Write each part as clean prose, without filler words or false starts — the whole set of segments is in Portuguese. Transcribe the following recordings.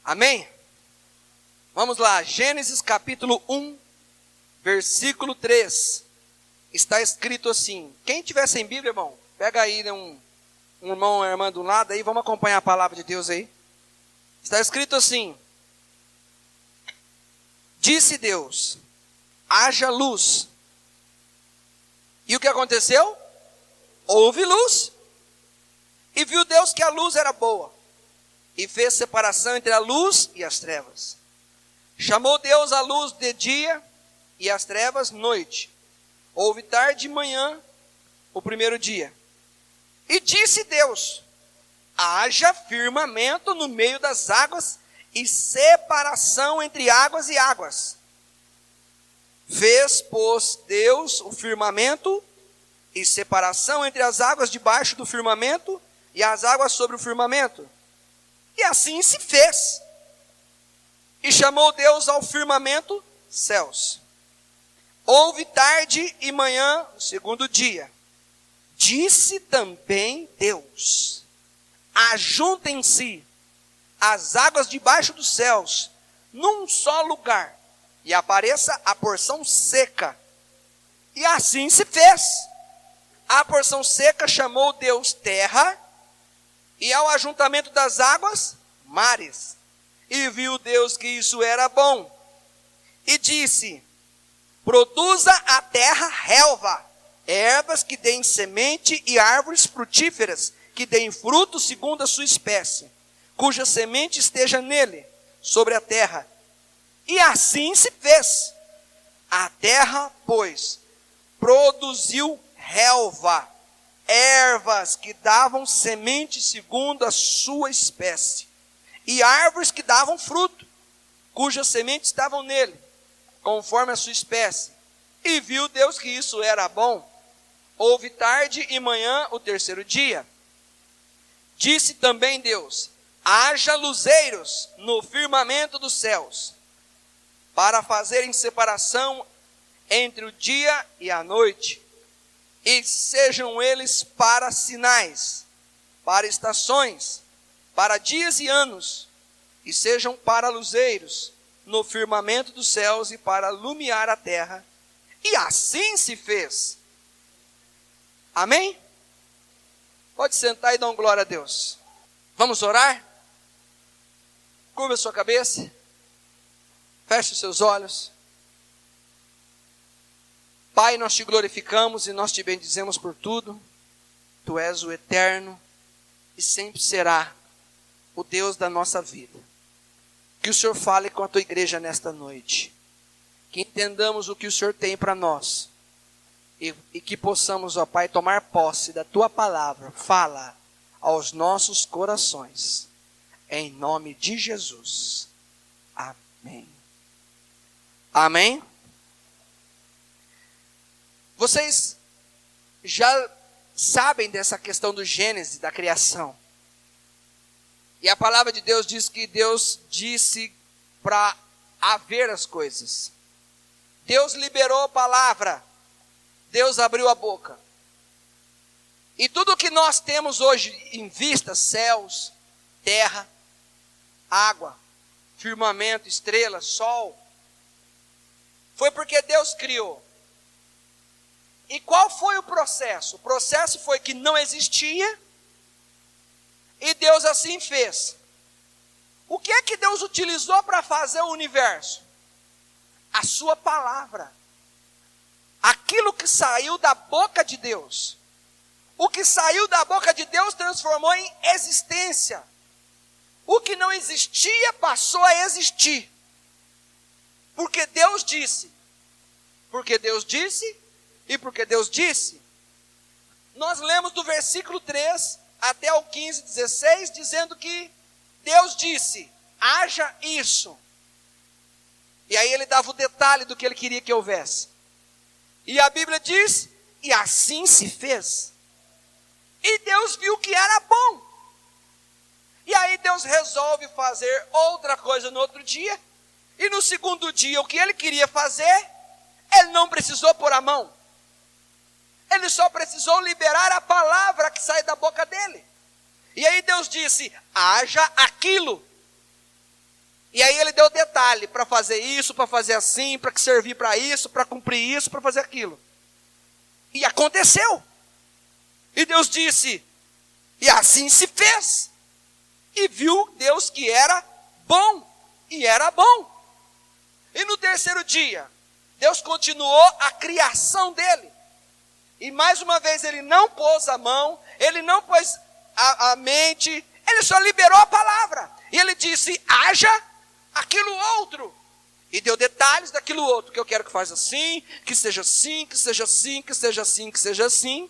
Amém? Vamos lá, Gênesis capítulo 1, versículo 3. Está escrito assim. Quem tiver sem Bíblia, irmão, pega aí um irmão, uma irmã do lado aí, vamos acompanhar a palavra de Deus aí. Está escrito assim: disse Deus, haja luz. E o que aconteceu? Houve luz. E viu Deus que a luz era boa. E fez separação entre a luz e as trevas. Chamou Deus a luz de dia e as trevas noite. Houve tarde e manhã, o primeiro dia. E disse Deus, haja firmamento no meio das águas e separação entre águas e águas. Fez, pois, Deus o firmamento e separação entre as águas debaixo do firmamento e as águas sobre o firmamento. E assim se fez. E chamou Deus ao firmamento céus. Houve tarde e manhã, o segundo dia. Disse também Deus, ajuntem-se as águas debaixo dos céus, num só lugar, e apareça a porção seca. E assim se fez. A porção seca chamou Deus terra, e ao ajuntamento das águas, mares. E viu Deus que isso era bom. E disse, produza a terra relva, ervas que deem semente e árvores frutíferas, que deem fruto segundo a sua espécie, cuja semente esteja nele, sobre a terra. E assim se fez. A terra, pois, produziu relva, ervas que davam semente segundo a sua espécie, e árvores que davam fruto, cujas sementes estavam nele, conforme a sua espécie. E viu Deus que isso era bom. Houve tarde e manhã, o terceiro dia. Disse também Deus, haja luzeiros no firmamento dos céus, para fazerem separação entre o dia e a noite, e sejam eles para sinais, para estações, para dias e anos, e sejam para luzeiros no firmamento dos céus e para iluminar a terra. E assim se fez. Amém? Pode sentar e dar glória a Deus. Vamos orar? Curva a sua cabeça. Feche os seus olhos. Pai, nós te glorificamos e nós te bendizemos por tudo. Tu és o eterno e sempre será o Deus da nossa vida. Que o Senhor fale com a tua igreja nesta noite. Que entendamos o que o Senhor tem para nós. E que possamos, ó Pai, tomar posse da tua palavra. Fala aos nossos corações. Em nome de Jesus. Amém. Amém. Vocês já sabem dessa questão do Gênesis, da criação. E a palavra de Deus diz que Deus disse para haver as coisas. Deus liberou a palavra. Deus abriu a boca. E tudo que nós temos hoje em vista, céus, terra, água, firmamento, estrelas, sol, foi porque Deus criou. E qual foi o processo? O processo foi que não existia e Deus assim fez. O que é que Deus utilizou para fazer o universo? A sua palavra. Aquilo que saiu da boca de Deus. O que saiu da boca de Deus transformou em existência. O que não existia passou a existir. Porque Deus disse. Porque Deus disse. E porque Deus disse, nós lemos do versículo 3 até o 15, 16, dizendo que Deus disse, haja isso. E aí ele dava o detalhe do que ele queria que houvesse. E a Bíblia diz, e assim se fez. E Deus viu que era bom. E aí Deus resolve fazer outra coisa no outro dia. E no segundo dia, o que ele queria fazer, ele não precisou pôr a mão. Ele só precisou liberar a palavra que sai da boca dele. E aí Deus disse, haja aquilo. E aí ele deu detalhe para fazer isso, para fazer assim, para servir para isso, para cumprir isso, para fazer aquilo. E aconteceu. E Deus disse, e assim se fez. E viu Deus que era bom, e era bom. E no terceiro dia, Deus continuou a criação dele. E mais uma vez ele não pôs a mão, ele não pôs a mente, ele só liberou a palavra. E ele disse, haja aquilo outro. E deu detalhes daquilo outro, que eu quero que faça assim, que seja assim, que seja assim, que seja assim, que seja assim.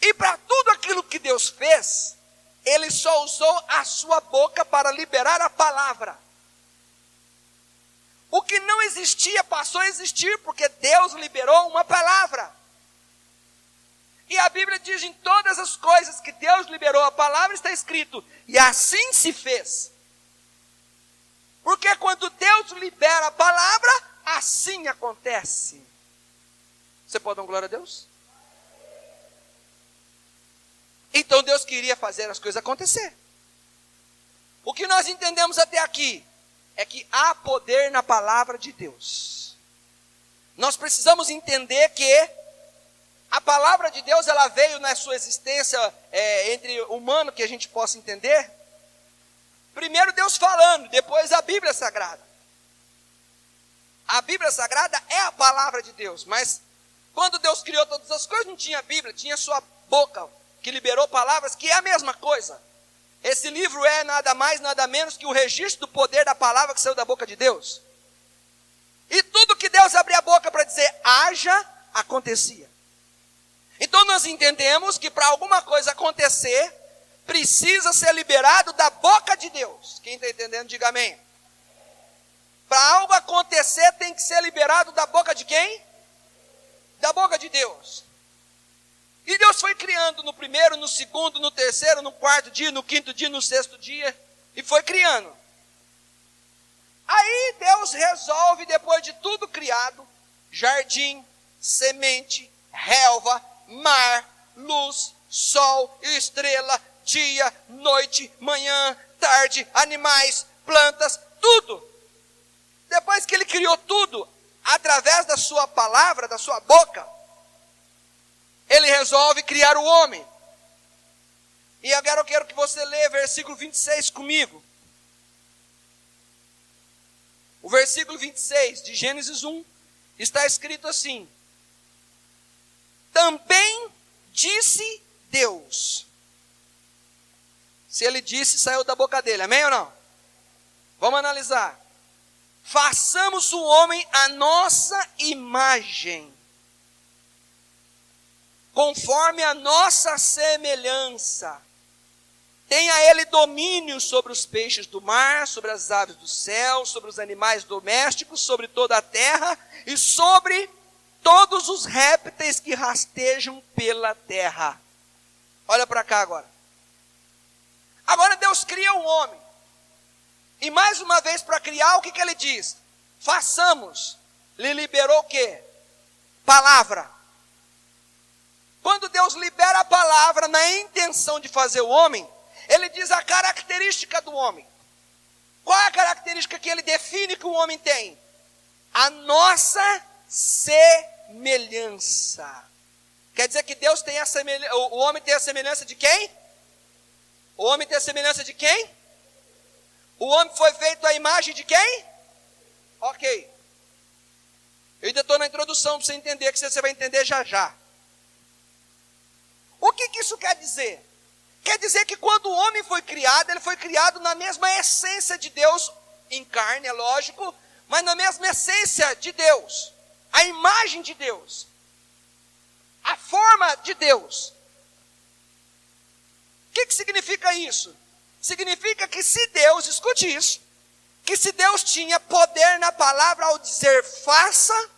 E para tudo aquilo que Deus fez, ele só usou a sua boca para liberar a palavra. O que não existia passou a existir, porque Deus liberou uma palavra. E a Bíblia diz, em todas as coisas que Deus liberou a palavra, está escrito, e assim se fez. Porque quando Deus libera a palavra, assim acontece. Você pode dar uma glória a Deus? Então Deus queria fazer as coisas acontecer. O que nós entendemos até aqui é que há poder na palavra de Deus. Nós precisamos entender que a palavra de Deus, ela veio na sua existência entre humano, que a gente possa entender. Primeiro Deus falando, depois a Bíblia Sagrada. A Bíblia Sagrada é a palavra de Deus, mas quando Deus criou todas as coisas, não tinha Bíblia, tinha sua boca, que liberou palavras, que é a mesma coisa. Esse livro é nada mais, nada menos que o registro do poder da palavra que saiu da boca de Deus. E tudo que Deus abria a boca para dizer, haja, acontecia. Então nós entendemos que para alguma coisa acontecer, precisa ser liberado da boca de Deus. Quem está entendendo, diga amém. Para algo acontecer, tem que ser liberado da boca de quem? Da boca de Deus. E Deus foi criando no primeiro, no segundo, no terceiro, no quarto dia, no quinto dia, no sexto dia, e foi criando. Aí Deus resolve, depois de tudo criado, jardim, semente, relva, mar, luz, sol, estrela, dia, noite, manhã, tarde, animais, plantas, tudo. Depois que ele criou tudo, através da sua palavra, da sua boca, ele resolve criar o homem. E agora eu quero que você leia versículo 26 comigo. O versículo 26 de Gênesis 1 está escrito assim: também disse Deus. Se ele disse, saiu da boca dele, amém ou não? Vamos analisar. Façamos o homem à nossa imagem, conforme a nossa semelhança. Tenha ele domínio sobre os peixes do mar, sobre as aves do céu, sobre os animais domésticos, sobre toda a terra e sobre todos os répteis que rastejam pela terra. Olha para cá agora. Agora Deus cria um homem. E mais uma vez para criar, o que ele diz? Façamos. Ele liberou o quê? Palavra. Quando Deus libera a palavra na intenção de fazer o homem, ele diz a característica do homem. Qual é a característica que ele define que o homem tem? A nossa semelhança. Quer dizer que Deus tem a semelhança, o homem tem a semelhança de quem? O homem tem a semelhança de quem? O homem foi feito à imagem de quem? Ok. Eu ainda estou na introdução para você entender, que você vai entender já já. O que isso quer dizer? Quer dizer que quando o homem foi criado, ele foi criado na mesma essência de Deus, em carne, é lógico, mas na mesma essência de Deus, a imagem de Deus, a forma de Deus. O que significa isso? Significa que se Deus, escute isso, que se Deus tinha poder na palavra ao dizer faça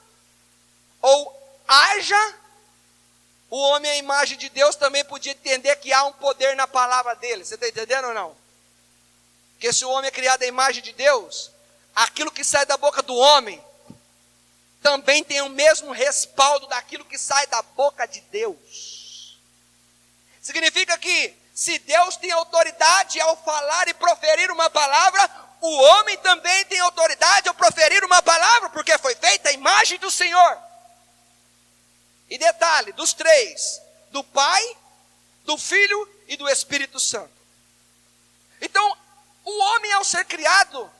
ou haja, o homem, a imagem de Deus, também podia entender que há um poder na palavra dele. Você está entendendo ou não? Porque se o homem é criado à imagem de Deus, aquilo que sai da boca do homem também tem o mesmo respaldo daquilo que sai da boca de Deus. Significa que se Deus tem autoridade ao falar e proferir uma palavra, o homem também tem autoridade ao proferir uma palavra, porque foi feita a imagem do Senhor. E detalhe, dos três, do Pai, do Filho e do Espírito Santo. Então, o homem ao ser criado,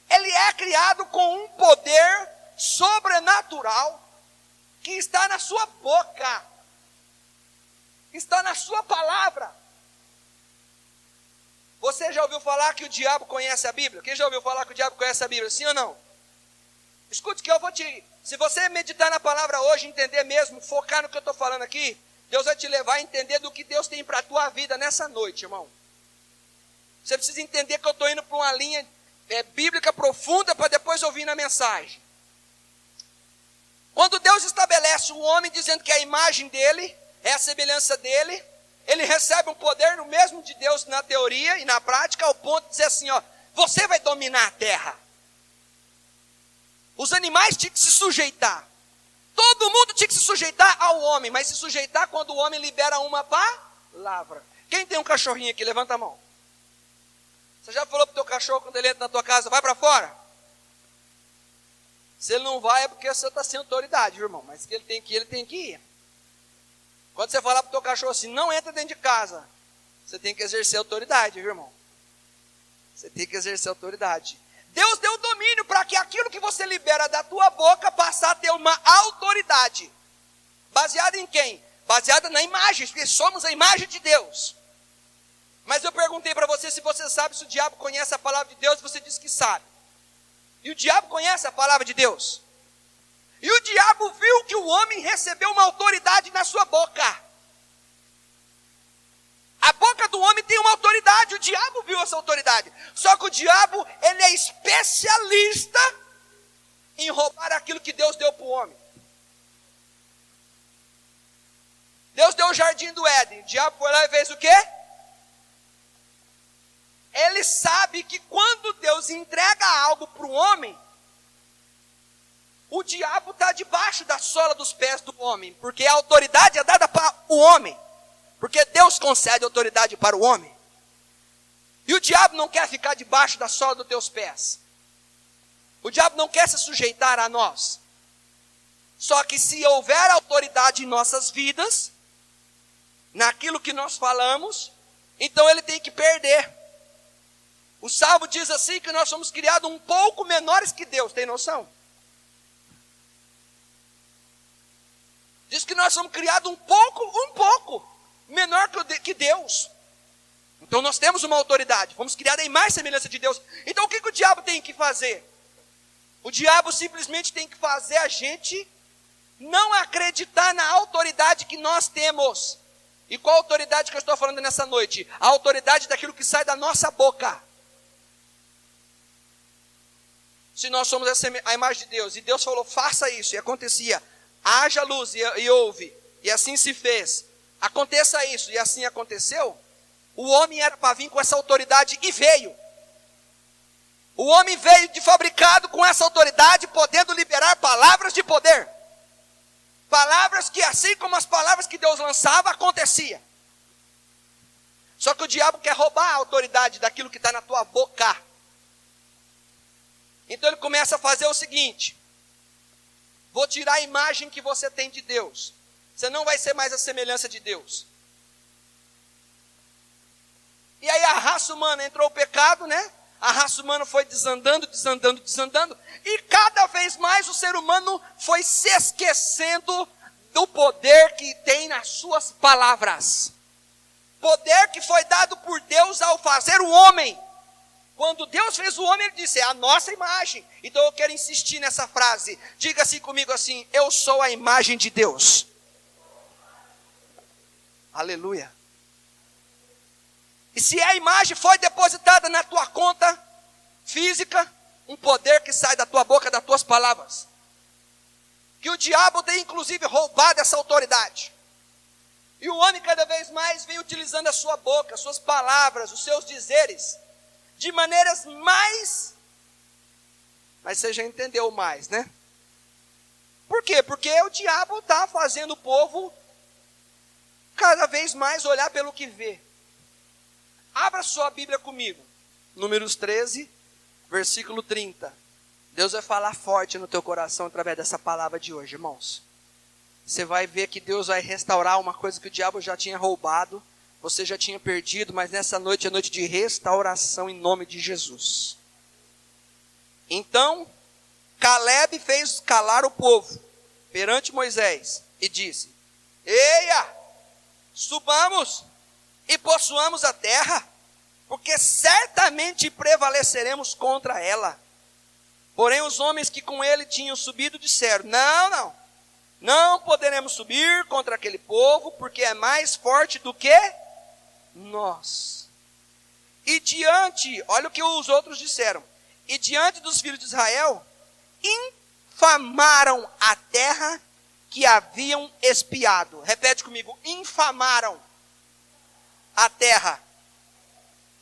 ele é criado com um poder sobrenatural que está na sua boca, está na sua palavra. Você já ouviu falar que o diabo conhece a Bíblia? Quem já ouviu falar que o diabo conhece a Bíblia? Sim ou não? Escute que eu vou te... Se você meditar na palavra hoje, entender mesmo, focar no que eu estou falando aqui, Deus vai te levar a entender do que Deus tem para a tua vida nessa noite, irmão. Você precisa entender que eu estou indo para uma linha bíblica profunda para depois ouvir na mensagem. Quando Deus estabelece o homem dizendo que é a imagem dele, é a semelhança dele, ele recebe um poder no mesmo de Deus na teoria e na prática, ao ponto de dizer assim, ó, você vai dominar a terra. Os animais tinham que se sujeitar. Todo mundo tinha que se sujeitar ao homem, mas se sujeitar quando o homem libera uma palavra. Quem tem um cachorrinho aqui? Levanta a mão. Você já falou para o teu cachorro quando ele entra na tua casa, vai para fora? Se ele não vai é porque você está sem autoridade, irmão. Mas se ele tem que ir, ele tem que ir. Quando você falar para o teu cachorro assim, não entra dentro de casa, você tem que exercer autoridade, viu, irmão? Você tem que exercer autoridade. Deus deu domínio para que aquilo que você libera da tua boca passar a ter uma autoridade. Baseada em quem? Baseada na imagem, porque somos a imagem de Deus. Mas eu perguntei para você se você sabe se o diabo conhece a palavra de Deus, e você disse que sabe. E o diabo conhece a palavra de Deus. E o diabo viu que o homem recebeu uma autoridade na sua boca. A boca do homem tem uma autoridade, o diabo viu essa autoridade. Só que o diabo, ele é especialista em roubar aquilo que Deus deu para o homem. Deus deu o jardim do Éden, o diabo foi lá e fez o quê? Ele sabe que quando Deus entrega algo para o homem, o diabo está debaixo da sola dos pés do homem, porque a autoridade é dada para o homem, porque Deus concede autoridade para o homem. E o diabo não quer ficar debaixo da sola dos teus pés. O diabo não quer se sujeitar a nós. Só que se houver autoridade em nossas vidas, naquilo que nós falamos, então ele tem que perder. O Salmo diz assim que nós somos criados um pouco menores que Deus, tem noção? Diz que nós somos criados um pouco menor que Deus. Então nós temos uma autoridade, fomos criados em mais semelhança de Deus. Então o que o diabo tem que fazer? O diabo simplesmente tem que fazer a gente não acreditar na autoridade que nós temos. E qual autoridade que eu estou falando nessa noite? A autoridade daquilo que sai da nossa boca. Se nós somos a imagem de Deus, e Deus falou, faça isso, e acontecia, haja luz, e houve, e assim se fez, aconteça isso, e assim aconteceu, o homem era para vir com essa autoridade, e veio. O homem veio de fabricado com essa autoridade, podendo liberar palavras de poder. Palavras que, assim como as palavras que Deus lançava, acontecia. Só que o diabo quer roubar a autoridade daquilo que está na tua boca. Então ele começa a fazer o seguinte: vou tirar a imagem que você tem de Deus. Você não vai ser mais a semelhança de Deus. E aí a raça humana entrou o pecado, né? A raça humana foi desandando. E cada vez mais o ser humano foi se esquecendo do poder que tem nas suas palavras. Poder que foi dado por Deus ao fazer o homem. Quando Deus fez o homem, ele disse, é a nossa imagem. Então eu quero insistir nessa frase. Diga assim comigo assim, eu sou a imagem de Deus. Aleluia. E se a imagem foi depositada na tua conta física, um poder que sai da tua boca, das tuas palavras. Que o diabo tem inclusive roubado essa autoridade. E o homem cada vez mais vem utilizando a sua boca, as suas palavras, os seus dizeres, de maneiras mais... Mas você já entendeu mais, né? Por quê? Porque o diabo está fazendo o povo cada vez mais olhar pelo que vê. Abra sua Bíblia comigo. Números 13, versículo 30. Deus vai falar forte no teu coração através dessa palavra de hoje, irmãos. Você vai ver que Deus vai restaurar uma coisa que o diabo já tinha roubado, você já tinha perdido, mas nessa noite é noite de restauração em nome de Jesus. Então, Caleb fez calar o povo perante Moisés e disse: Eia, subamos e possuamos a terra, porque certamente prevaleceremos contra ela. Porém os homens que com ele tinham subido disseram: não poderemos subir contra aquele povo, porque é mais forte do que nós. E diante, olha o que os outros disseram, e diante dos filhos de Israel, infamaram a terra que haviam espiado. Repete comigo: infamaram a terra.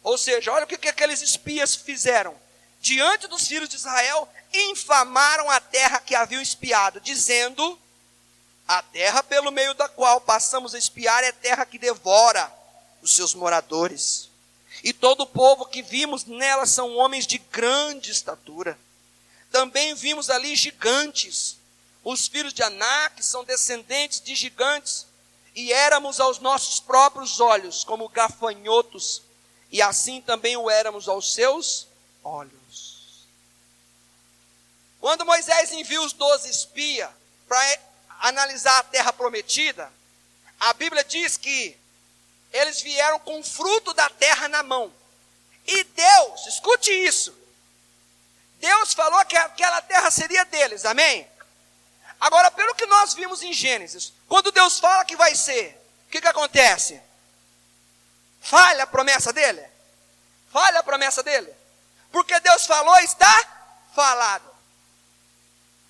Ou seja, olha o que aqueles espias fizeram. Diante dos filhos de Israel, infamaram a terra que haviam espiado, dizendo: a terra pelo meio da qual passamos a espiar é terra que devora os seus moradores. E todo o povo que vimos nela são homens de grande estatura. Também vimos ali gigantes. Os filhos de Anak são descendentes de gigantes. E éramos aos nossos próprios olhos como gafanhotos. E assim também o éramos aos seus olhos. Quando Moisés enviou os 12 espias para analisar a terra prometida, a Bíblia diz que eles vieram com o fruto da terra na mão. E Deus, escute isso, Deus falou que aquela terra seria deles, amém? Agora, pelo que nós vimos em Gênesis, quando Deus fala que vai ser, o que acontece? Falha a promessa dele? Falha a promessa dele? Porque Deus falou, está falado.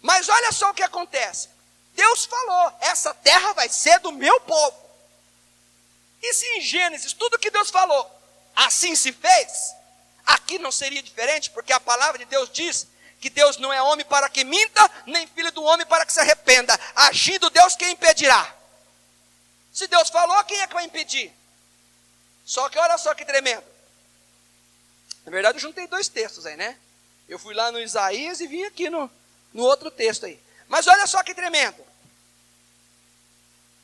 Mas olha só o que acontece. Deus falou, essa terra vai ser do meu povo. E se em Gênesis, tudo que Deus falou, assim se fez, aqui não seria diferente, porque a palavra de Deus diz que Deus não é homem para que minta, nem filho do homem para que se arrependa. Agindo Deus, quem impedirá? Se Deus falou, quem é que vai impedir? Só que olha só que tremendo. Na verdade eu juntei 2 textos aí, né? Eu fui lá no Isaías e vim aqui no outro texto aí. Mas olha só que tremendo.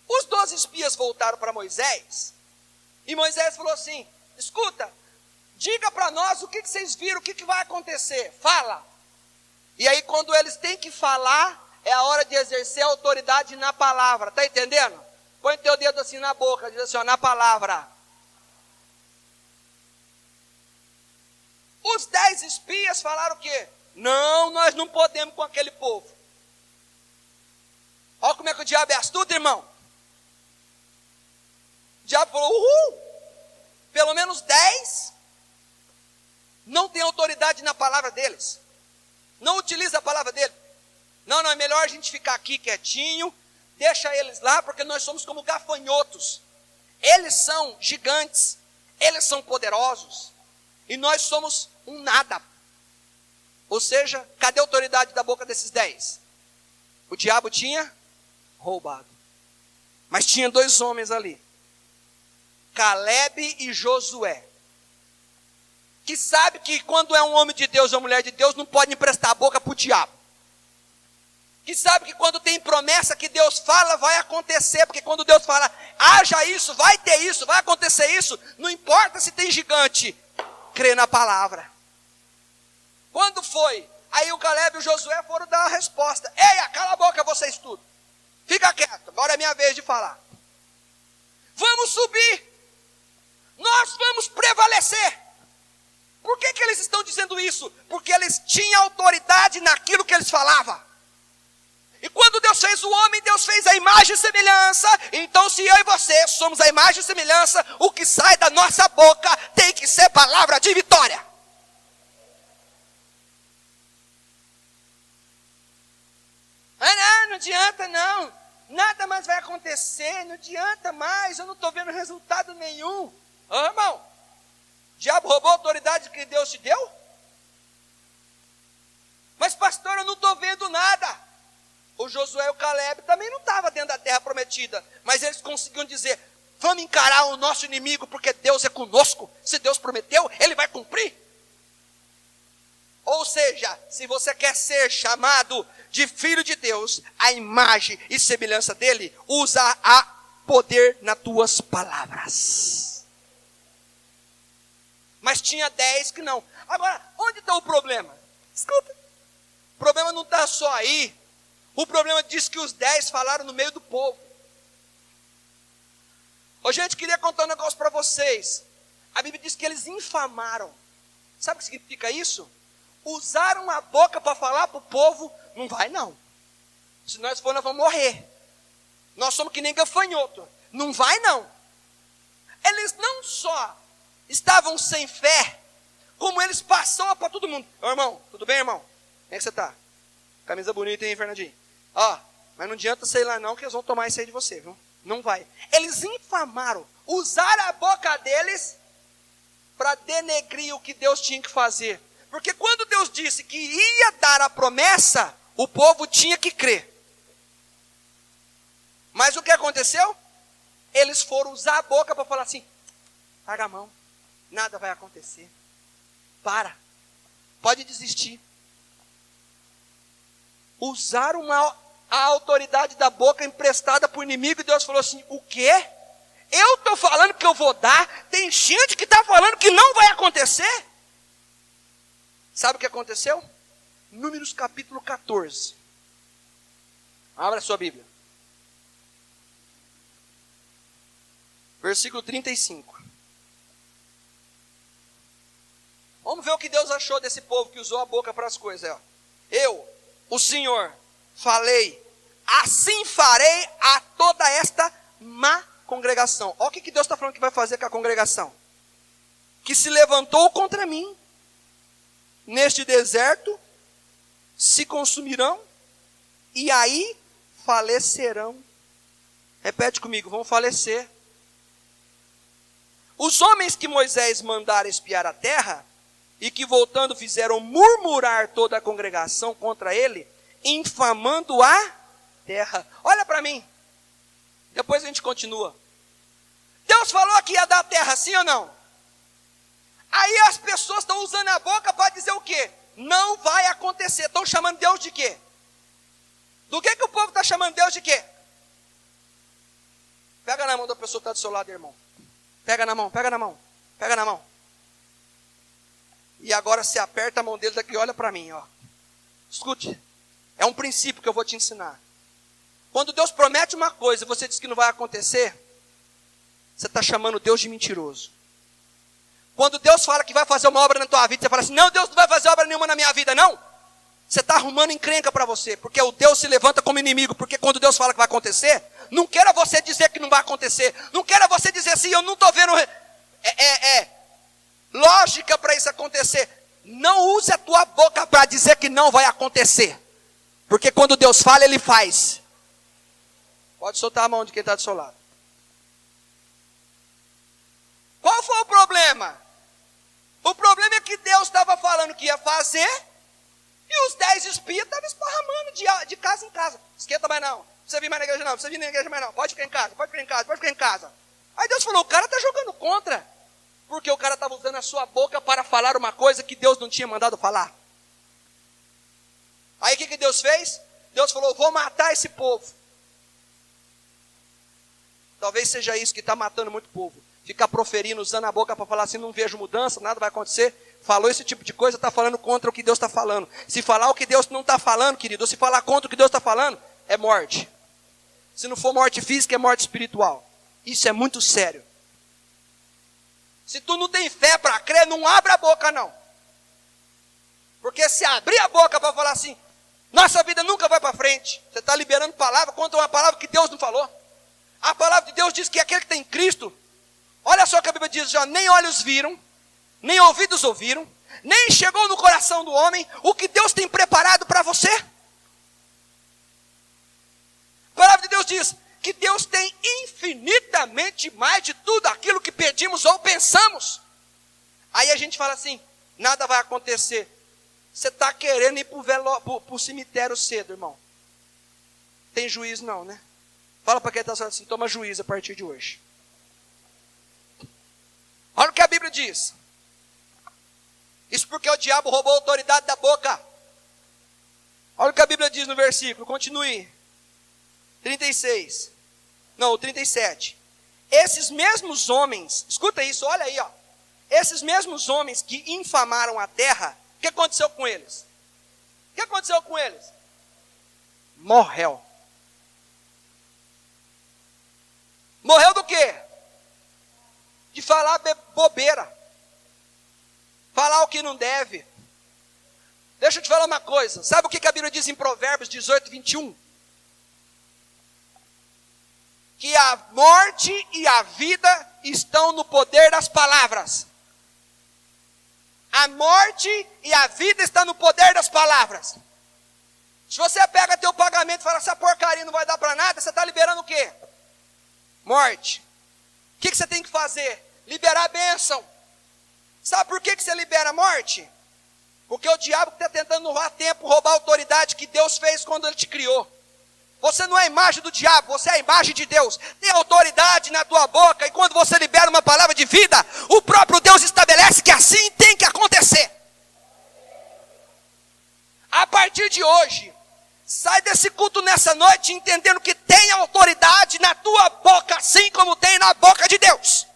Os 12 espias voltaram para Moisés. E Moisés falou assim: escuta, diga para nós o que vocês viram, o que vai acontecer. Fala. E aí quando eles têm que falar, é a hora de exercer a autoridade na palavra. Está entendendo? Põe teu dedo assim na boca, diz assim, ó, na palavra. Os 10 espias falaram o quê? Não, nós não podemos com aquele povo. Olha como é que o diabo é astuto, irmão. O diabo falou, pelo menos 10 não tem autoridade na palavra deles. Não utiliza a palavra dele. Não, é melhor a gente ficar aqui quietinho, deixa eles lá, porque nós somos como gafanhotos. Eles são gigantes, eles são poderosos, e nós somos um nada. Ou seja, cadê a autoridade da boca desses 10? O diabo tinha roubado. Mas tinha 2 homens ali, Caleb e Josué, que sabe que quando é um homem de Deus ou mulher de Deus, não pode emprestar a boca para o diabo. Que sabe que quando tem promessa que Deus fala, vai acontecer, porque quando Deus fala, haja isso, vai ter isso, vai acontecer isso, não importa se tem gigante, crê na palavra. Quando foi? Aí o Caleb e o Josué foram dar a resposta. Ei, cala a boca vocês tudo. Fica quieto, agora é minha vez de falar. Vamos subir. Nós vamos prevalecer. Por que eles estão dizendo isso? Porque eles tinham autoridade naquilo que eles falavam. E quando Deus fez o homem, Deus fez a imagem e semelhança. Então se eu e você somos a imagem e semelhança, o que sai da nossa boca tem que ser palavra de vitória. Não adianta não. Nada mais vai acontecer, não adianta mais, eu não estou vendo resultado nenhum. Irmão, o diabo roubou a autoridade que Deus te deu? Mas pastor, eu não estou vendo nada. O Josué e o Caleb também não estavam dentro da terra prometida, mas eles conseguiam dizer, vamos encarar o nosso inimigo, porque Deus é conosco. Se Deus prometeu, Ele vai cumprir. Ou seja, se você quer ser chamado de filho de Deus, a imagem e semelhança dele, usa a poder nas tuas palavras. Mas tinha 10 que não. Agora, onde está o problema? Escuta, o problema não está só aí. O problema diz que os 10 falaram no meio do povo. Ô, gente, queria contar um negócio para vocês. A Bíblia diz que eles infamaram. Sabe o que significa isso? Usaram a boca para falar para o povo, não vai não. Se nós for, nós vamos morrer. Nós somos que nem gafanhoto. Não vai não. Eles não só estavam sem fé, como eles passavam para todo mundo. Ô, irmão, tudo bem, irmão? Como é que você está? Camisa bonita, hein, Fernandinho? Ó, mas não adianta sei lá não, que eles vão tomar isso aí de você, viu? Não vai. Eles infamaram, usaram a boca deles para denegrir o que Deus tinha que fazer. Porque quando Deus disse que ia dar a promessa, o povo tinha que crer. Mas o que aconteceu? Eles foram usar a boca para falar assim, larga a mão, nada vai acontecer. Para, pode desistir. Usaram a autoridade da boca emprestada para o inimigo e Deus falou assim, o quê? Eu estou falando que eu vou dar, tem gente que está falando que não vai acontecer. Sabe o que aconteceu? Números capítulo 14. Abra a sua Bíblia. Versículo 35. Vamos ver o que Deus achou desse povo que usou a boca para as coisas. Ó. Eu, o Senhor, falei, assim farei a toda esta má congregação. Olha o que Deus está falando que vai fazer com a congregação. Que se levantou contra mim. Neste deserto se consumirão e aí falecerão. Repete comigo, vão falecer. Os homens que Moisés mandara espiar a terra e que voltando fizeram murmurar toda a congregação contra ele, infamando a terra. Olha para mim, depois a gente continua. Deus falou que ia dar a terra, sim ou não? Aí as pessoas estão usando a boca para dizer o quê? Não vai acontecer. Estão chamando Deus de quê? Do que o povo está chamando Deus de quê? Pega na mão da pessoa que está do seu lado, irmão. Pega na mão, pega na mão, pega na mão. E agora você aperta a mão dele daqui e olha para mim, ó. Escute, é um princípio que eu vou te ensinar. Quando Deus promete uma coisa e você diz que não vai acontecer, você está chamando Deus de mentiroso. Quando Deus fala que vai fazer uma obra na tua vida, você fala assim, não, Deus não vai fazer obra nenhuma na minha vida, não. Você está arrumando encrenca para você, porque o Deus se levanta como inimigo, porque quando Deus fala que vai acontecer, não queira você dizer que não vai acontecer, não queira você dizer assim, eu não estou vendo lógica para isso acontecer. Não use a tua boca para dizer que não vai acontecer, porque quando Deus fala, Ele faz. Pode soltar a mão de quem está do seu lado. Qual foi o problema? O problema é que Deus estava falando que ia fazer, e os 10 espias estavam esparramando de casa em casa. Esquenta mais não, não precisa vir mais na igreja não, não precisa vir na igreja mais não, pode ficar em casa, pode ficar em casa, pode ficar em casa. Aí Deus falou, o cara está jogando contra, porque o cara estava usando a sua boca para falar uma coisa que Deus não tinha mandado falar. Aí o que Deus fez? Deus falou, vou matar esse povo. Talvez seja isso que está matando muito povo. Ficar proferindo, usando a boca para falar assim, não vejo mudança, nada vai acontecer. Falou esse tipo de coisa, está falando contra o que Deus está falando. Se falar o que Deus não está falando, querido, ou se falar contra o que Deus está falando, é morte. Se não for morte física, é morte espiritual. Isso é muito sério. Se tu não tem fé para crer, não abre a boca não. Porque se abrir a boca para falar assim, nossa vida nunca vai para frente, você está liberando palavra contra uma palavra que Deus não falou. A palavra de Deus diz que aquele que tem Cristo, olha só o que a Bíblia diz, já nem olhos viram, nem ouvidos ouviram, nem chegou no coração do homem o que Deus tem preparado para você. A palavra de Deus diz que Deus tem infinitamente mais de tudo aquilo que pedimos ou pensamos. Aí a gente fala assim, nada vai acontecer. Você está querendo ir para o cemitério cedo, irmão. Tem juízo não, né? Fala para quem está falando assim, toma juízo a partir de hoje. Olha o que a Bíblia diz. Isso porque o diabo roubou a autoridade da boca. Olha o que a Bíblia diz no versículo, continue. 36. Não, 37. Esses mesmos homens, escuta isso, olha aí, ó. Esses mesmos homens que infamaram a terra, o que aconteceu com eles? O que aconteceu com eles? Morreu. Morreu do quê? De falar bobeira. Falar o que não deve. Deixa eu te falar uma coisa. Sabe o que a Bíblia diz em Provérbios 18, 21? Que a morte e a vida estão no poder das palavras. A morte e a vida estão no poder das palavras. Se você pega teu pagamento e fala, essa porcaria não vai dar para nada, você está liberando o quê? Morte. O que você tem que fazer? Liberar a bênção. Sabe por que você libera a morte? Porque o diabo está tentando roubar tempo, roubar a autoridade que Deus fez quando Ele te criou. Você não é a imagem do diabo, você é a imagem de Deus. Tem autoridade na tua boca, e quando você libera uma palavra de vida, o próprio Deus estabelece que assim tem que acontecer. A partir de hoje, sai desse culto nessa noite entendendo que tem autoridade na tua boca, assim como tem na boca de Deus.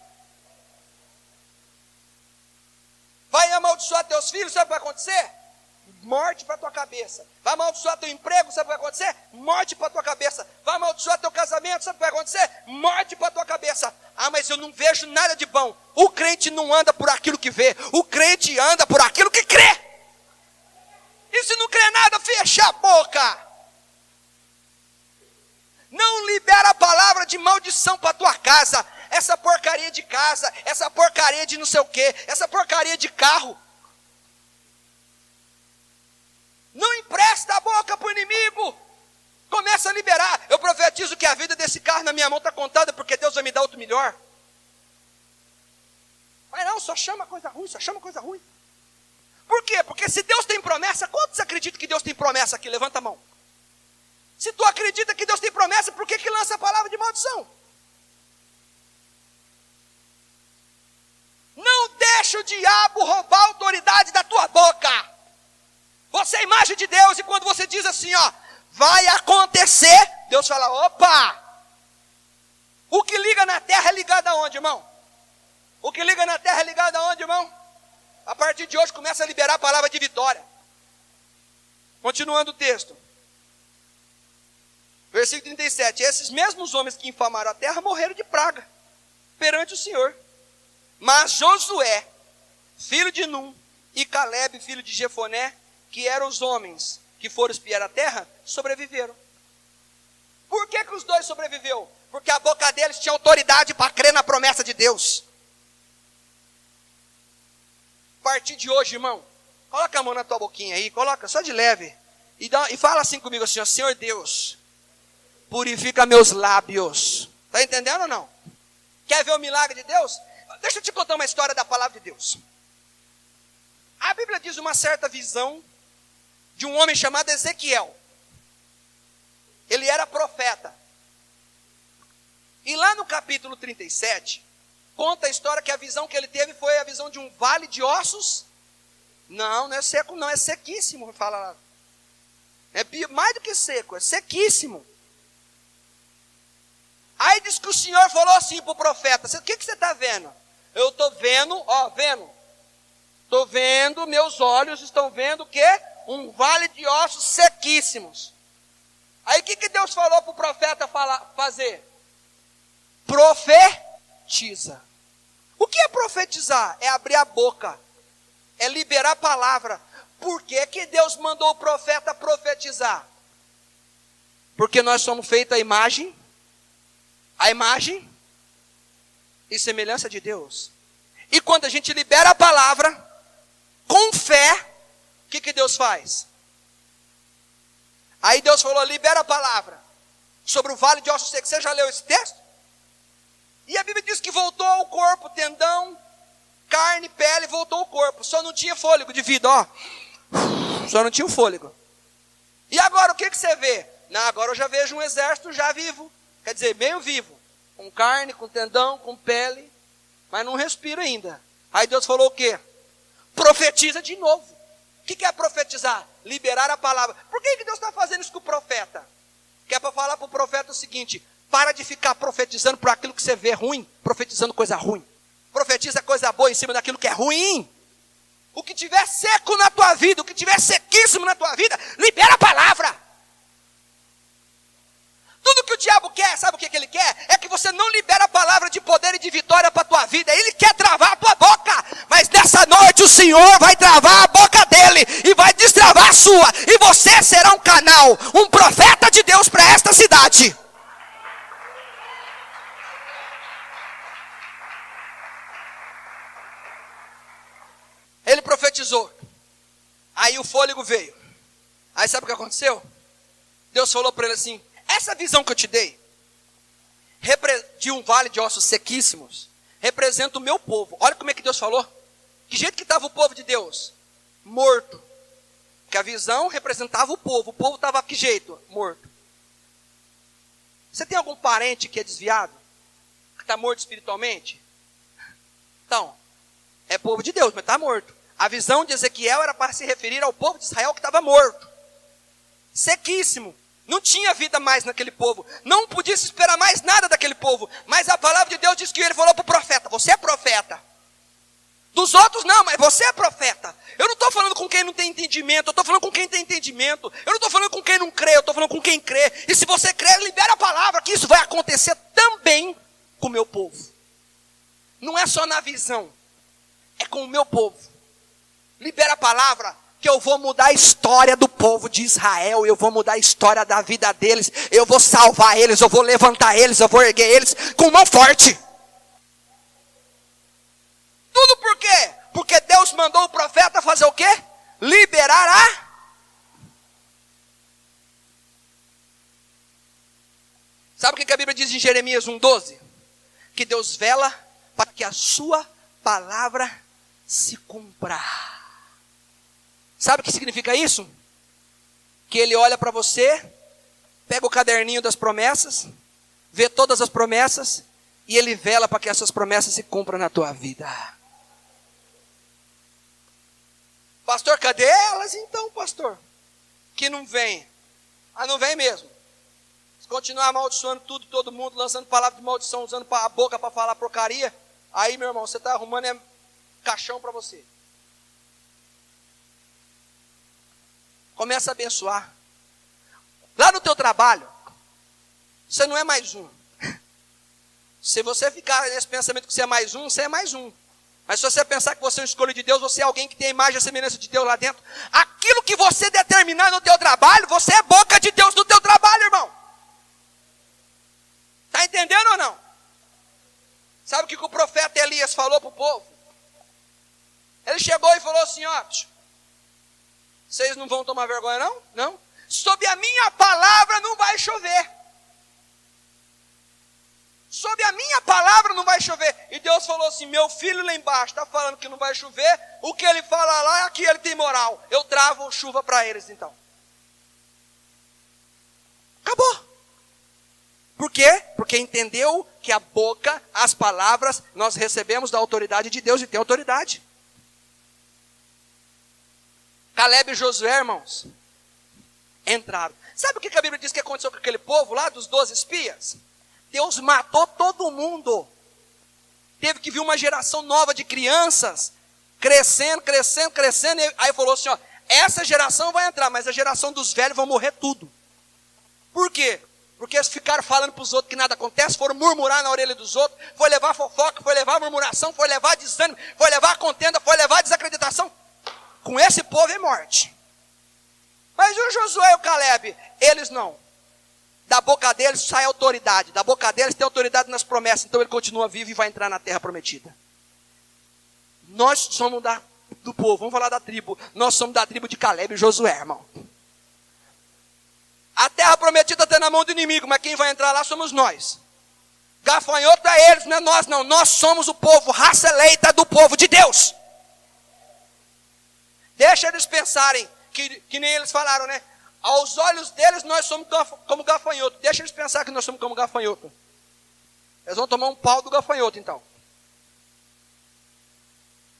Vai amaldiçoar teus filhos, sabe o que vai acontecer? Morte para tua cabeça. Vai amaldiçoar teu emprego, sabe o que vai acontecer? Morte para tua cabeça. Vai amaldiçoar teu casamento, sabe o que vai acontecer? Morte para tua cabeça. Ah, mas eu não vejo nada de bom. O crente não anda por aquilo que vê. O crente anda por aquilo que crê. E se não crê nada, fecha a boca. Não libera a palavra de maldição para tua casa. Essa porcaria de casa, essa porcaria de não sei o quê, essa porcaria de carro. Não empresta a boca para o inimigo. Começa a liberar. Eu profetizo que a vida desse carro na minha mão está contada, porque Deus vai me dar outro melhor. Mas não, só chama coisa ruim, só chama coisa ruim. Por quê? Porque se Deus tem promessa, quantos acreditam que Deus tem promessa aqui? Levanta a mão. Se tu acredita que Deus tem promessa, por que lança a palavra de maldição? Não deixa o diabo roubar a autoridade da tua boca. Você é a imagem de Deus, e quando você diz assim, ó, vai acontecer, Deus fala, opa! O que liga na terra é ligado aonde, irmão? O que liga na terra é ligado aonde, irmão? A partir de hoje começa a liberar a palavra de vitória. Continuando o texto. Versículo 37. Esses mesmos homens que infamaram a terra morreram de praga perante o Senhor. Mas Josué, filho de Num, e Caleb, filho de Jefoné, que eram os homens que foram espiar a terra, sobreviveram. Por que os dois sobreviveu? Porque a boca deles tinha autoridade para crer na promessa de Deus. A partir de hoje, irmão, coloca a mão na tua boquinha aí, coloca só de leve, e fala assim comigo assim, ó, Senhor Deus, purifica meus lábios. Está entendendo ou não? Quer ver o milagre de Deus? Deixa eu te contar uma história da palavra de Deus. A Bíblia diz uma certa visão de um homem chamado Ezequiel. Ele era profeta. E lá no capítulo 37, conta a história que a visão que ele teve foi a visão de um vale de ossos. Não é seco não, é sequíssimo, fala lá. É mais do que seco, é sequíssimo. Aí diz que o Senhor falou assim para o profeta, o que você está vendo? Eu estou vendo, estou vendo, meus olhos estão vendo o quê? Um vale de ossos sequíssimos. Aí o que Deus falou para o profeta fazer? Profetiza. O que é profetizar? É abrir a boca, é liberar a palavra. Por que Deus mandou o profeta profetizar? Porque nós somos feitos a imagem e semelhança de Deus. E quando a gente libera a palavra, com fé, o que Deus faz? Aí Deus falou, libera a palavra sobre o vale de ossos secos. Você já leu esse texto? E a Bíblia diz que voltou ao corpo, tendão, carne, pele, voltou ao corpo. Só não tinha fôlego de vida, ó. Só não tinha o fôlego. E agora o que você vê? Não, agora eu já vejo um exército já vivo. Quer dizer, meio vivo. Com carne, com tendão, com pele. Mas não respira ainda. Aí Deus falou o quê? profetiza de novo. O que é profetizar? Liberar a palavra. Por que Deus está fazendo isso com o profeta? Que é para falar para o profeta o seguinte: para de ficar profetizando por aquilo que você vê ruim, profetizando coisa ruim. Profetiza coisa boa em cima daquilo que é ruim. O que tiver seco na tua vida, o que tiver sequíssimo na tua vida, libera a palavra. Tudo que o diabo quer, sabe o que ele quer? É que você não libera a palavra de poder e de vitória para a tua vida. Ele quer travar a tua boca. Mas nessa noite o Senhor vai travar a boca dele e vai destravar a sua. E você será um canal, um profeta de Deus para esta cidade. Ele profetizou. Aí o fôlego veio. Aí sabe o que aconteceu? Deus falou para ele assim: essa visão que eu te dei, de um vale de ossos sequíssimos, representa o meu povo. Olha como é que Deus falou. Que jeito que estava o povo de Deus? Morto. Que a visão representava o povo. O povo estava que jeito? Morto. Você tem algum parente que é desviado? Que está morto espiritualmente? Então, é povo de Deus, mas está morto. A visão de Ezequiel era para se referir ao povo de Israel que estava morto. Sequíssimo. Não tinha vida mais naquele povo. Não podia se esperar mais nada daquele povo. Mas a palavra de Deus diz que ele falou para o profeta: você é profeta. Dos outros não, mas você é profeta. Eu não estou falando com quem não tem entendimento. Eu estou falando com quem tem entendimento. Eu não estou falando com quem não crê. Eu estou falando com quem crê. E se você crê, libera a palavra, que isso vai acontecer também com o meu povo. Não é só na visão. É com o meu povo. Libera a palavra, que eu vou mudar a história do povo de Israel. Eu vou mudar a história da vida deles. Eu vou salvar eles, eu vou levantar eles, eu vou erguer eles com mão forte. Tudo por quê? Porque Deus mandou o profeta fazer o quê? Liberar a... Sabe o que a Bíblia diz em Jeremias 1,12? Que Deus vela para que a sua palavra se cumpra. Sabe o que significa isso? Que ele olha para você, pega o caderninho das promessas, vê todas as promessas, e ele vela para que essas promessas se cumpram na tua vida. Pastor, cadê elas então, pastor? Que não vem. Ah, não vem mesmo. Se continuar amaldiçoando tudo, todo mundo, lançando palavra de maldição, usando a boca para falar porcaria, aí, meu irmão, você está arrumando caixão para você. Começa a abençoar. Lá no teu trabalho, você não é mais um. Se você ficar nesse pensamento que você é mais um, você é mais um. Mas se você pensar que você é um escolhido de Deus, você é alguém que tem a imagem e a semelhança de Deus lá dentro, aquilo que você determinar no teu trabalho, você é boca de Deus no teu trabalho, irmão. Está entendendo ou não? Sabe o que o profeta Elias falou para o povo? Ele chegou e falou assim: ó, vocês não vão tomar vergonha não? Não. Sob a minha palavra não vai chover. Sob a minha palavra não vai chover. E Deus falou assim: meu filho lá embaixo está falando que não vai chover. O que ele fala lá, aqui ele tem moral. Eu travo chuva para eles então. Acabou. Por quê? Porque entendeu que a boca, as palavras, nós recebemos da autoridade de Deus e tem autoridade. Caleb e Josué, irmãos, entraram. Sabe o que a Bíblia diz que aconteceu com aquele povo lá, dos 12 espias? Deus matou todo mundo. Teve que vir uma geração nova de crianças, crescendo, e aí falou assim, ó, essa geração vai entrar, mas a geração dos velhos vão morrer tudo. Por quê? Porque eles ficaram falando para os outros que nada acontece, foram murmurar na orelha dos outros, foi levar fofoca, foi levar murmuração, foi levar desânimo, foi levar contenda, foi levar desacreditação. Com esse povo é morte. Mas o Josué e o Caleb, eles não. Da boca deles sai autoridade. Da boca deles tem autoridade nas promessas. Então ele continua vivo e vai entrar na terra prometida. Nós somos do povo. Vamos falar da tribo. Nós somos da tribo de Caleb e Josué, irmão. A terra prometida está na mão do inimigo. Mas quem vai entrar lá somos nós. Gafanhoto é eles, não é nós não. Nós somos o povo, raça eleita do povo de Deus. Deixa eles pensarem, que nem eles falaram, né? Aos olhos deles nós somos como gafanhoto. Deixa eles pensar que nós somos como gafanhoto. Eles vão tomar um pau do gafanhoto então.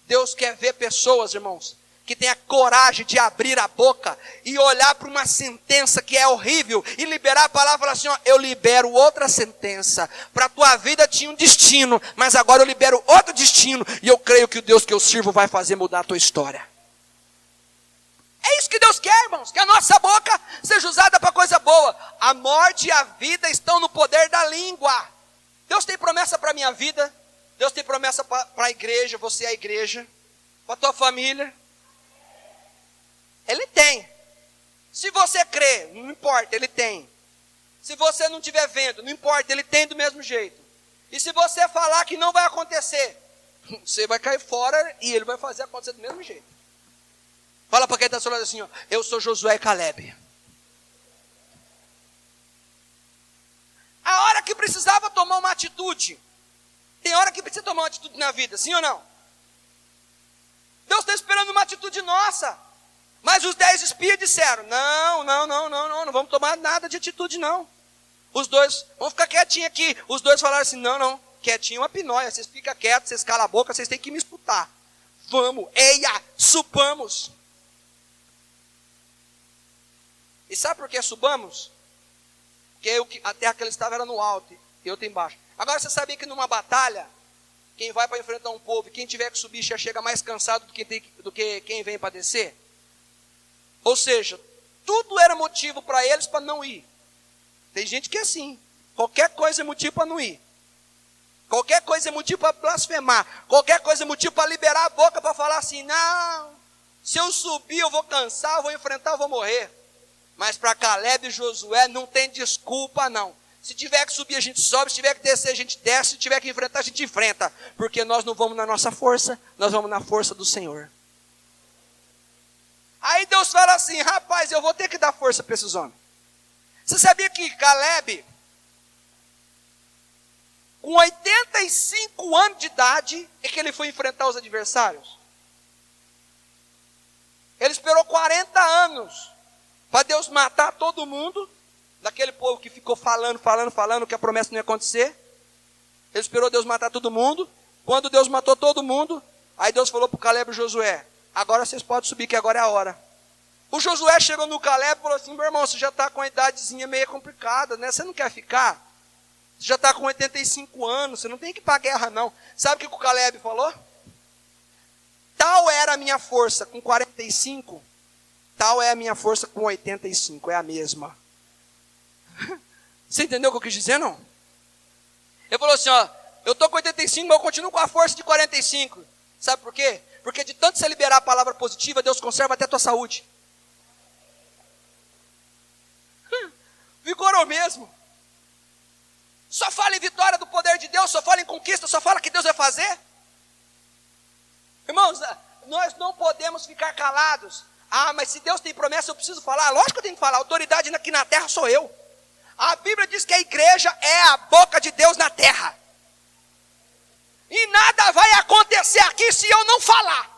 Deus quer ver pessoas, irmãos, que tenha coragem de abrir a boca e olhar para uma sentença que é horrível e liberar a palavra e falar assim, ó, eu libero outra sentença. Para a tua vida tinha um destino, mas agora eu libero outro destino e eu creio que o Deus que eu sirvo vai fazer mudar a tua história. É isso que Deus quer, irmãos, que a nossa boca seja usada para coisa boa. A morte e a vida estão no poder da língua. Deus tem promessa para a minha vida, Deus tem promessa para a igreja, você é a igreja, para a tua família. Ele tem. Se você crê, não importa, Ele tem. Se você não estiver vendo, não importa, Ele tem do mesmo jeito. E se você falar que não vai acontecer, você vai cair fora e Ele vai fazer acontecer do mesmo jeito. Fala para quem está falando assim, ó, eu sou Josué e Caleb. A hora que precisava tomar uma atitude, tem hora que precisa tomar uma atitude na vida, sim ou não? Deus está esperando uma atitude nossa. Mas os 10 espias disseram, não vamos tomar nada de atitude não. Os dois, vamos ficar quietinhos aqui. Os dois falaram assim, não, quietinho é uma pinóia, vocês ficam quietos, vocês calam a boca, vocês têm que me escutar. Vamos, eia, subamos. E sabe por que subamos? Porque a terra que eles estavam era no alto e eu estou embaixo. Agora você sabia que numa batalha, quem vai para enfrentar um povo, quem tiver que subir já chega mais cansado do que quem vem para descer? Ou seja, tudo era motivo para eles para não ir. Tem gente que é assim. Qualquer coisa é motivo para não ir. Qualquer coisa é motivo para blasfemar. Qualquer coisa é motivo para liberar a boca para falar assim, não, se eu subir eu vou cansar, eu vou enfrentar, eu vou morrer. Mas para Caleb e Josué não tem desculpa não. Se tiver que subir a gente sobe, se tiver que descer a gente desce, se tiver que enfrentar a gente enfrenta. Porque nós não vamos na nossa força, nós vamos na força do Senhor. Aí Deus fala assim, rapaz, eu vou ter que dar força para esses homens. Você sabia que Caleb, com 85 anos de idade, é que ele foi enfrentar os adversários? Ele esperou 40 anos para Deus matar todo mundo, daquele povo que ficou falando que a promessa não ia acontecer. Ele esperou Deus matar todo mundo. Quando Deus matou todo mundo, aí Deus falou para o Caleb e Josué, agora vocês podem subir, que agora é a hora. O Josué chegou no Caleb e falou assim, meu irmão, você já está com uma idadezinha meio complicada, né? Você não quer ficar? Você já está com 85 anos, você não tem que ir para a guerra não. Sabe o que o Caleb falou? Tal era a minha força com 45, tal é a minha força com 85, é a mesma. Você entendeu o que eu quis dizer, não? Ele falou assim, ó, eu estou com 85, mas eu continuo com a força de 45. Sabe por quê? Porque de tanto você liberar a palavra positiva, Deus conserva até a tua saúde. Vigorou mesmo. Só fala em vitória do poder de Deus, só fala em conquista, só fala que Deus vai fazer. Irmãos, nós não podemos ficar calados. Ah, mas se Deus tem promessa, eu preciso falar. Lógico que eu tenho que falar, a autoridade aqui na terra sou eu. A Bíblia diz que a igreja é a boca de Deus na terra. E nada vai acontecer aqui se eu não falar.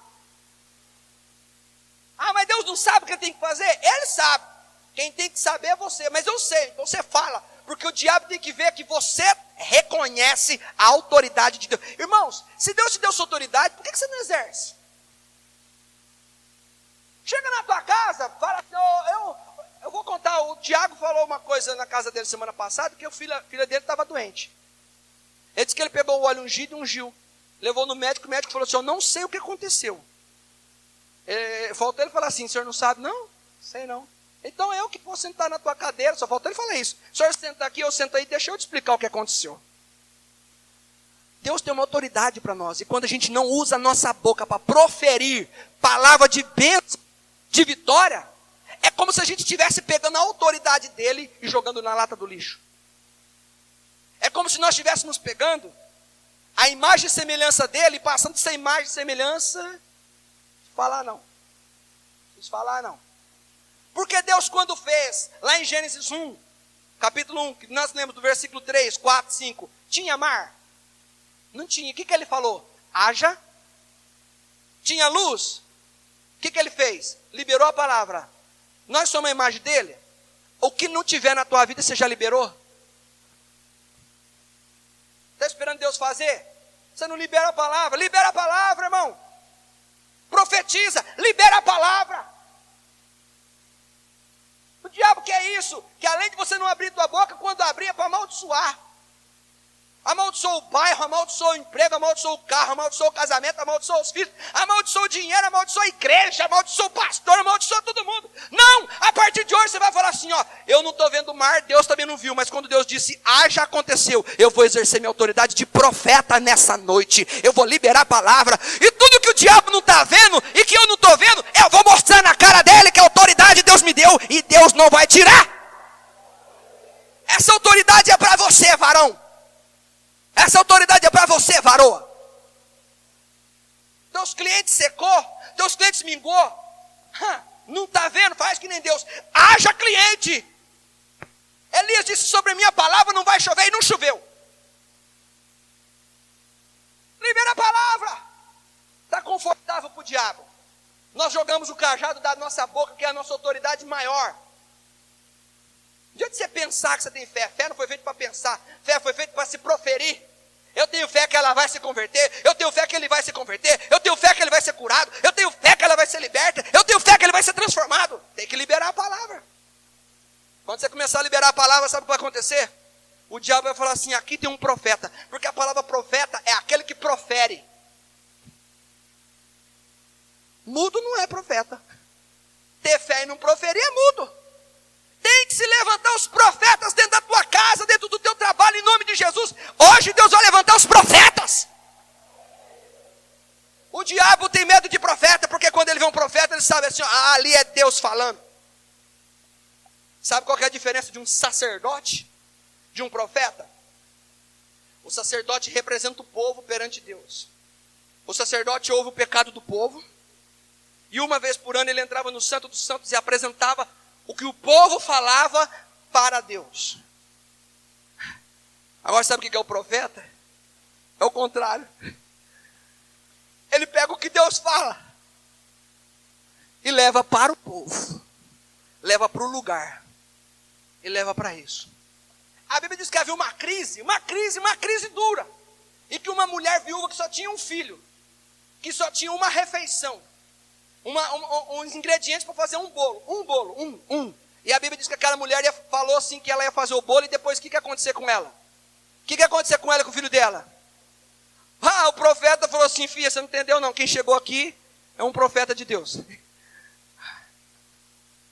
Ah, mas Deus não sabe o que ele tem que fazer? Ele sabe. Quem tem que saber é você, mas eu sei, então você fala. Porque o diabo tem que ver que você reconhece a autoridade de Deus. Irmãos, se Deus te deu sua autoridade, por que você não exerce? Chega na tua casa, fala assim, eu vou contar, o Tiago falou uma coisa na casa dele semana passada, que a filha dele estava doente. Ele disse que ele pegou o óleo ungido e ungiu. Levou no médico, o médico falou assim, eu não sei o que aconteceu. Faltou ele falar assim, o senhor não sabe? Não, sei não. Então eu que vou sentar na tua cadeira, só faltou ele falar isso. O senhor senta aqui, eu sento aí, deixa eu te explicar o que aconteceu. Deus tem uma autoridade para nós, e quando a gente não usa a nossa boca para proferir palavra de bênção, de vitória, é como se a gente estivesse pegando a autoridade dele e jogando na lata do lixo. É como se nós estivéssemos pegando a imagem e semelhança dele, passando essa imagem e semelhança, falar não. Falar não. Porque Deus quando fez, lá em Gênesis 1, capítulo 1, que nós lemos do versículo 3, 4, 5, tinha mar? Não tinha. O que ele falou? Haja. Tinha luz? O que ele fez? Liberou a palavra. Nós somos a imagem dele. O que não tiver na tua vida, você já liberou? Está esperando Deus fazer? Você não libera a palavra. Libera a palavra, irmão. profetiza, libera a palavra. O diabo quer isso, que além de você não abrir tua boca, quando abrir é para amaldiçoar. Amaldiçoou o bairro, amaldiçoou o emprego, amaldiçoou o carro, amaldiçoou o casamento, amaldiçoou os filhos, amaldiçoou o dinheiro, amaldiçoou a igreja, amaldiçoou o pastor, amaldiçoou todo mundo. Não, a partir de hoje você vai falar assim, ó, eu não estou vendo o mar, Deus também não viu, mas quando Deus disse, já aconteceu, eu vou exercer minha autoridade de profeta nessa noite, eu vou liberar a palavra, e tudo que o diabo não está vendo, e que eu não estou vendo, eu vou mostrar na cara dele que a autoridade Deus me deu, e Deus não vai tirar. Essa autoridade é para você, varão. Essa autoridade é para você, varoa. Teus clientes secou, teus clientes mingou. Não está vendo? Faz que nem Deus. Haja cliente. Elias disse, sobre a minha palavra não vai chover, e não choveu. Libera a palavra. Está confortável para o diabo. Nós jogamos o cajado da nossa boca, que é a nossa autoridade maior. De onde você pensar que você tem fé? Fé não foi feito para pensar. Fé foi feito para se proferir. Eu tenho fé que ela vai se converter. Eu tenho fé que ele vai se converter. Eu tenho fé que ele vai ser curado. Eu tenho fé que ela vai ser liberta. Eu tenho fé que ele vai ser transformado. Tem que liberar a palavra. Quando você começar a liberar a palavra, sabe o que vai acontecer? O diabo vai falar assim, aqui tem um profeta. Porque a palavra profeta é aquele que profere. Mudo não é profeta. Ter fé e não proferir é mudo. Tem que se levantar os profetas dentro da tua casa, dentro do teu trabalho, em nome de Jesus. Hoje Deus vai levantar os profetas. O diabo tem medo de profeta, porque quando ele vê um profeta, ele sabe assim, ali é Deus falando. Sabe qual que é a diferença de um sacerdote, de um profeta? O sacerdote representa o povo perante Deus. O sacerdote ouve o pecado do povo, e uma vez por ano ele entrava no Santo dos Santos e apresentava o que o povo falava para Deus. Agora sabe o que é o profeta? É o contrário. Ele pega o que Deus fala e leva para o povo. Leva para o lugar. E leva para isso. A Bíblia diz que havia uma crise dura. E que uma mulher viúva que só tinha um filho, que só tinha uma refeição, uns ingredientes para fazer um bolo. E a Bíblia diz que aquela mulher falou assim que ela ia fazer o bolo, e depois o que ia acontecer com ela? O que ia acontecer com ela e com o filho dela? O profeta falou assim, filha, você não entendeu não, quem chegou aqui é um profeta de Deus.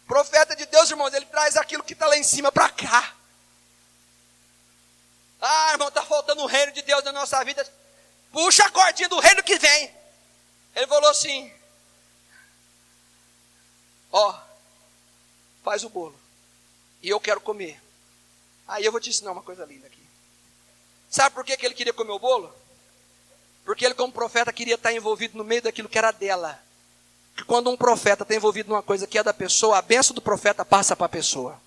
Profeta de Deus, irmãos, ele traz aquilo que está lá em cima para cá. Irmão, está faltando o reino de Deus na nossa vida. Puxa a cordinha do reino que vem. Ele falou assim, faz o bolo, e eu quero comer. Aí eu vou te ensinar uma coisa linda aqui. Sabe por que ele queria comer o bolo? Porque ele, como profeta, queria estar envolvido no meio daquilo que era dela. Porque quando um profeta está envolvido numa coisa que é da pessoa, a bênção do profeta passa para a pessoa.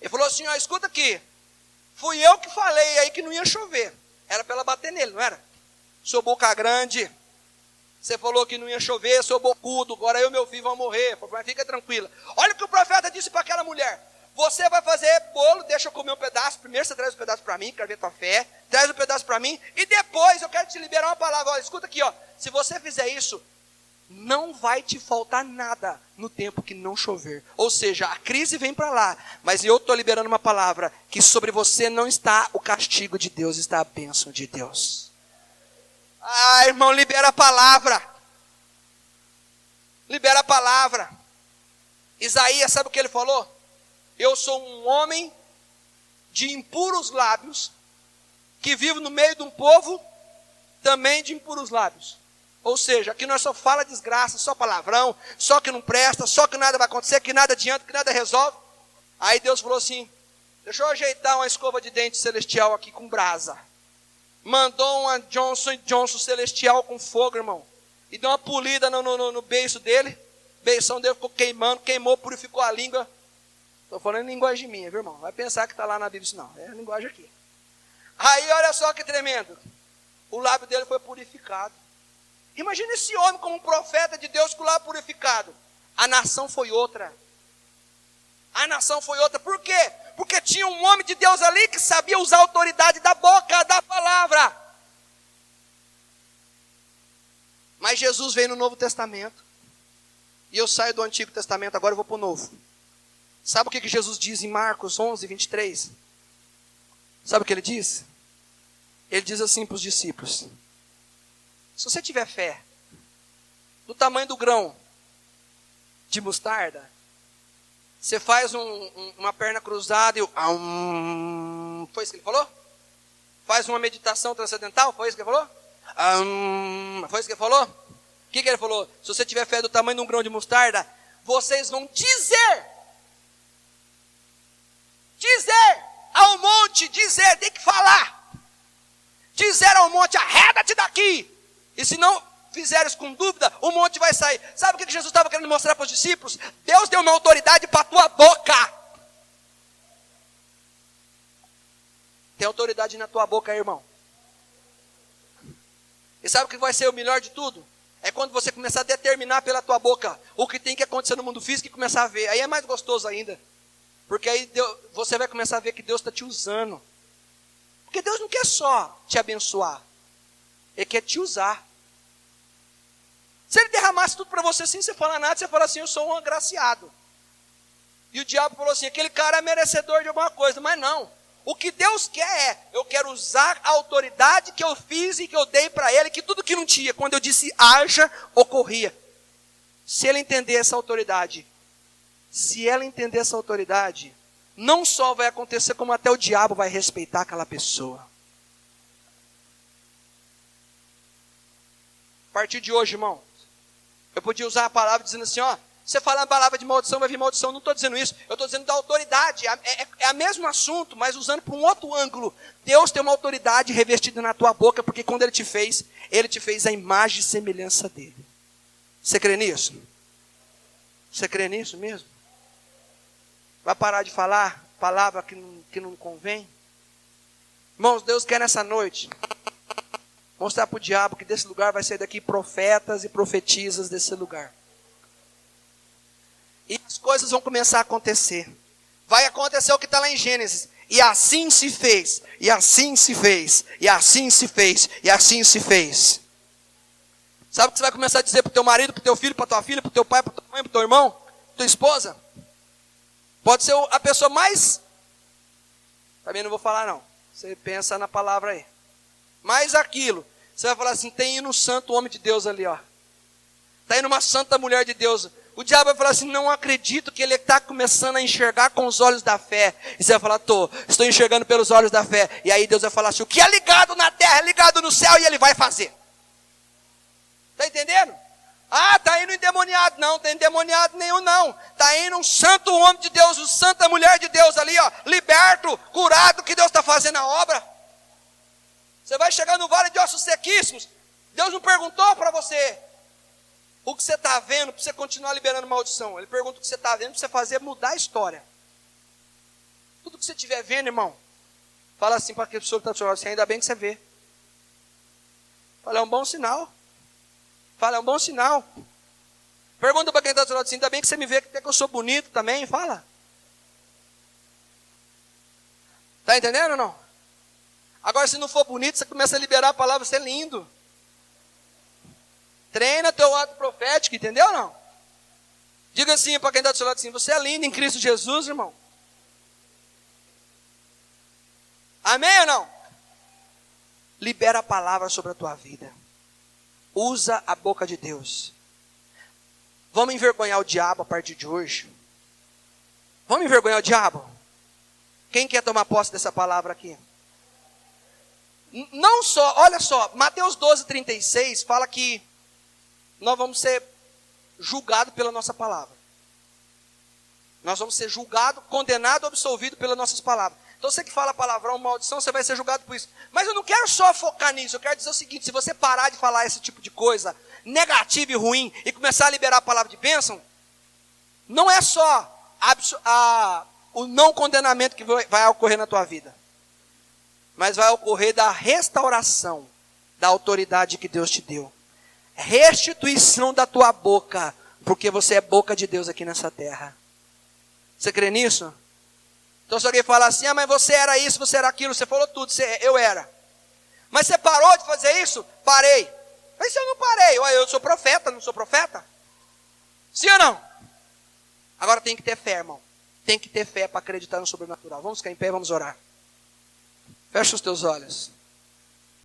Ele falou assim, escuta aqui, fui eu que falei aí que não ia chover. Era para ela bater nele, não era? Sou boca grande. Você falou que não ia chover, sou bocudo, agora eu e meu filho vão morrer. Mas fica tranquila. Olha o que o profeta disse para aquela mulher. Você vai fazer bolo, deixa eu comer um pedaço. Primeiro você traz um pedaço para mim, quero ver tua fé. Traz um pedaço para mim. E depois eu quero te liberar uma palavra. Olha, escuta aqui, se você fizer isso, não vai te faltar nada no tempo que não chover. Ou seja, a crise vem para lá, mas eu estou liberando uma palavra, que sobre você não está o castigo de Deus, está a bênção de Deus. Irmão, libera a palavra. Libera a palavra. Isaías, sabe o que ele falou? Eu sou um homem de impuros lábios, que vivo no meio de um povo também de impuros lábios. Ou seja, aqui nós só fala desgraça, só palavrão, só que não presta, só que nada vai acontecer, que nada adianta, que nada resolve. Aí Deus falou assim, deixa eu ajeitar uma escova de dente celestial aqui com brasa. Mandou uma Johnson celestial com fogo, irmão. E deu uma polida no beiço dele. O beição dele ficou queimando, queimou, purificou a língua. Estou falando em linguagem minha, viu, irmão? Vai pensar que está lá na Bíblia, isso não. É a linguagem aqui. Aí, olha só que tremendo. O lábio dele foi purificado. Imagina esse homem como um profeta de Deus com o lábio purificado. A nação foi outra. A nação foi outra. Por quê? Porque tinha um homem de Deus ali que sabia usar a autoridade da boca, da palavra. Mas Jesus veio no Novo Testamento. E eu saio do Antigo Testamento, agora eu vou para o Novo. Sabe o que Jesus diz em Marcos 11, 23? Sabe o que ele diz? Ele diz assim para os discípulos: se você tiver fé do tamanho do grão de mostarda, você faz uma perna cruzada e foi isso que ele falou? Faz uma meditação transcendental, foi isso que ele falou? Foi isso que ele falou? O que ele falou? Se você tiver fé do tamanho de um grão de mostarda, vocês vão dizer ao monte, tem que falar. Dizer ao monte, arreda-te daqui. E se não fizer isso com dúvida, o monte vai sair. Sabe o que Jesus estava querendo mostrar para os discípulos? Deus deu uma autoridade para a tua boca. Tem autoridade na tua boca, irmão. E sabe o que vai ser o melhor de tudo? É quando você começar a determinar pela tua boca o que tem que acontecer no mundo físico e começar a ver. Aí é mais gostoso ainda. Porque aí você vai começar a ver que Deus está te usando. Porque Deus não quer só te abençoar. Ele quer te usar. Se Ele derramasse tudo para você sem você falar nada, você fala assim, eu sou um agraciado. E o diabo falou assim, aquele cara é merecedor de alguma coisa. Mas não. O que Deus quer eu quero usar a autoridade que eu fiz e que eu dei para Ele, que tudo que não tinha, quando eu disse haja, ocorria. Se Ele entender essa autoridade, não só vai acontecer, como até o diabo vai respeitar aquela pessoa. A partir de hoje, irmão, eu podia usar a palavra dizendo assim, ó, você fala a palavra de maldição, vai vir maldição. Não estou dizendo isso. Eu estou dizendo da autoridade. É o mesmo assunto, mas usando para um outro ângulo. Deus tem uma autoridade revestida na tua boca, porque quando Ele te fez a imagem e semelhança dEle. Você crê nisso? Você crê nisso mesmo? Vai parar de falar palavra que não convém? Irmãos, Deus quer nessa noite mostrar para o diabo que desse lugar vai sair daqui profetas e profetisas desse lugar. E as coisas vão começar a acontecer. Vai acontecer o que está lá em Gênesis. E assim se fez. E assim se fez. E assim se fez. E assim se fez. Sabe o que você vai começar a dizer para o teu marido, para o teu filho, para a tua filha, para o teu pai, para a tua mãe, para o teu irmão, para a tua esposa? Pode ser a pessoa mais... Também não vou falar não. Você pensa na palavra aí. Mais aquilo. Você vai falar assim, tem indo um santo homem de Deus ali, ó. Está indo uma santa mulher de Deus. O diabo vai falar assim, não acredito que ele está começando a enxergar com os olhos da fé. E você vai falar, estou enxergando pelos olhos da fé. E aí Deus vai falar assim, o que é ligado na terra é ligado no céu e Ele vai fazer. Está entendendo? Ah, está indo endemoniado. Não, tem endemoniado nenhum não. Está indo um santo homem de Deus, uma santa mulher de Deus ali, ó, liberto, curado, que Deus está fazendo a obra. Você vai chegar no vale de ossos sequíssimos. Deus não perguntou para você o que você está vendo para você continuar liberando maldição. Ele pergunta o que você está vendo para você fazer mudar a história. Tudo que você estiver vendo, irmão, fala assim para aquele pessoa que está te olhando assim, ainda bem que você vê. Fala, é um bom sinal. Fala, é um bom sinal. Pergunta para quem está te olhando assim, ainda bem que você me vê, até que eu sou bonito também. Fala. Está entendendo ou não? Agora, se não for bonito, você começa a liberar a palavra, você é lindo. Treina teu ato profético, entendeu ou não? Diga assim para quem está do seu lado assim, você é lindo em Cristo Jesus, irmão. Amém ou não? Libera a palavra sobre a tua vida. Usa a boca de Deus. Vamos envergonhar o diabo a partir de hoje? Vamos envergonhar o diabo? Quem quer tomar posse dessa palavra aqui? Não só, olha só, Mateus 12:36 fala que nós vamos ser julgados pela nossa palavra. Nós vamos ser julgados, condenados, absolvidos pelas nossas palavras. Então você que fala palavrão, maldição, você vai ser julgado por isso. Mas eu não quero só focar nisso, eu quero dizer o seguinte, se você parar de falar esse tipo de coisa negativa e ruim, e começar a liberar a palavra de bênção, não é só o não condenamento que vai ocorrer na tua vida, mas vai ocorrer da restauração da autoridade que Deus te deu. Restituição da tua boca, porque você é boca de Deus aqui nessa terra. Você crê nisso? Então se alguém falar assim, mas você era isso, você era aquilo, você falou tudo, eu era. Mas você parou de fazer isso? Parei. Mas se eu não parei, olha, eu sou profeta, não sou profeta? Sim ou não? Agora tem que ter fé, irmão. Tem que ter fé para acreditar no sobrenatural. Vamos ficar em pé, vamos orar. Fecha os teus olhos.